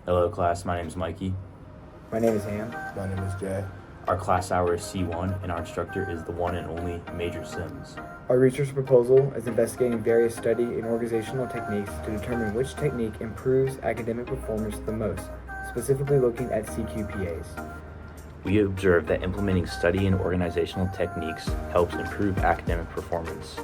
Hello class, my name is Mikey. My name is Ham. My name is Jay. Our class hour is C1 and our instructor is the one and only Major Sims. Our research proposal is investigating various study and organizational techniques to determine which technique improves academic performance the most, specifically looking at CQPAs. We observed that implementing study and organizational techniques helps improve academic performance.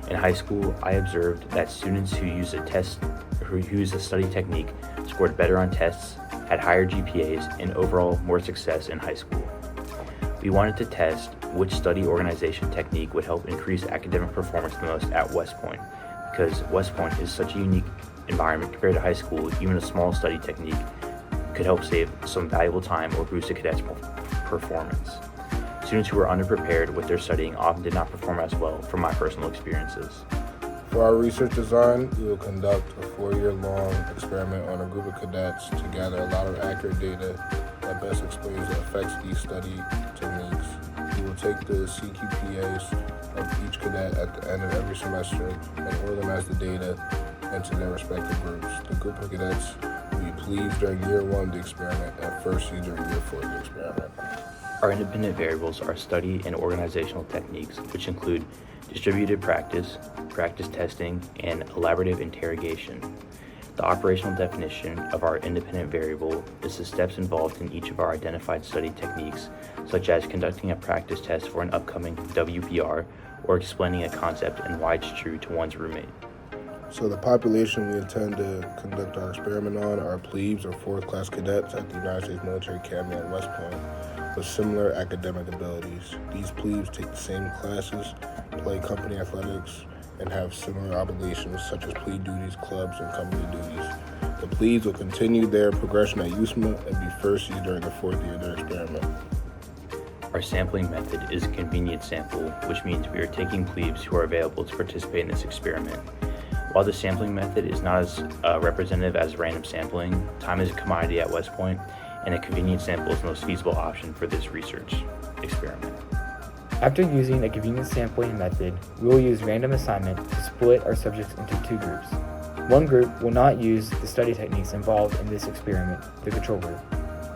In high school, I observed that students who use a study technique scored better on tests, had higher GPAs, and overall more success in high school. We wanted to test which study organization technique would help increase academic performance the most at West Point, because West Point is such a unique environment compared to high school. Even a small study technique could help save some valuable time or boost a cadet's performance. Students who were underprepared with their studying often did not perform as well from my personal experiences. For our research design, we will conduct a 4-year-long experiment on a group of cadets to gather a lot of accurate data that best explains the effects of these study techniques. We will take the CQPAs of each cadet at the end of every semester and organize the data into their respective groups. The group of cadets will be plebes during year 1 of the experiment and first year during year 4 of the experiment. Our independent variables are study and organizational techniques, which include distributed practice, practice testing, and elaborative interrogation. The operational definition of our independent variable is the steps involved in each of our identified study techniques, such as conducting a practice test for an upcoming WPR or explaining a concept and why it's true to one's roommate. So the population we intend to conduct our experiment on are plebes or 4th class cadets at the United States Military Academy at West Point with similar academic abilities. These plebes take the same classes, play company athletics, and have similar obligations such as plebe duties, clubs, and company duties. The plebes will continue their progression at USMA and be first year during the 4th year of their experiment. Our sampling method is a convenient sample, which means we are taking plebes who are available to participate in this experiment. While the sampling method is not as representative as random sampling, time is a commodity at West Point, and a convenient sample is the most feasible option for this research experiment. After using a convenient sampling method, we will use random assignment to split our subjects into 2 groups. One group will not use the study techniques involved in this experiment, the control group.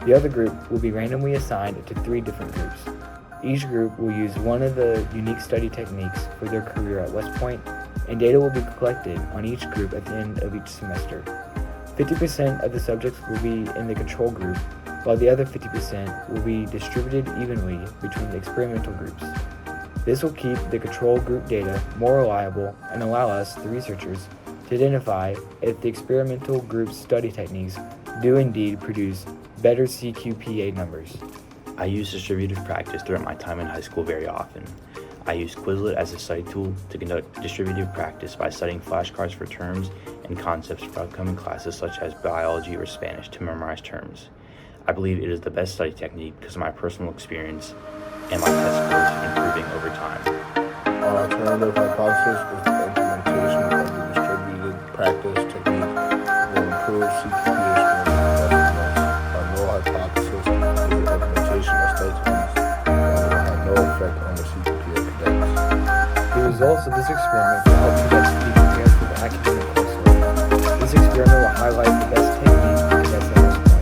The other group will be randomly assigned to 3 different groups. Each group will use one of the unique study techniques for their career at West Point, and data will be collected on each group at the end of each semester. 50% of the subjects will be in the control group, while the other 50% will be distributed evenly between the experimental groups. This will keep the control group data more reliable and allow us, the researchers, to identify if the experimental group's study techniques do indeed produce better CQPA numbers. I use distributed practice throughout my time in high school very often. I use Quizlet as a study tool to conduct distributed practice by studying flashcards for terms and concepts for upcoming classes such as biology or Spanish to memorize terms. I believe it is the best study technique because of my personal experience and my test scores improving over time. Our alternative hypothesis is the implementation of the distributed practice technique will improve CQPA scores. Our null hypothesis is the implementation of study techniques will have no effect on the CQPA cadets. The results of this experiment will help cadets be prepared for the academic coursework. This experiment will highlight the best techniques for cadets at West Point.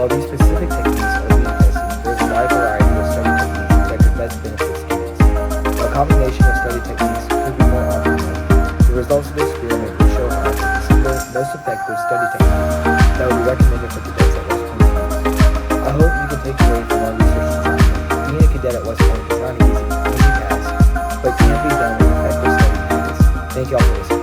While these specific techniques are being tested, there is a wide variety of study techniques that could best benefit students. While a combination of study techniques could be more optimal, the results of the experiment will show how the single most effective study technique that would be recommended for cadets at West Point is. I hope you can take away from our research design. Being a cadet at West Point is not an easy task, but can be done with effective study habits. Thank you all for listening.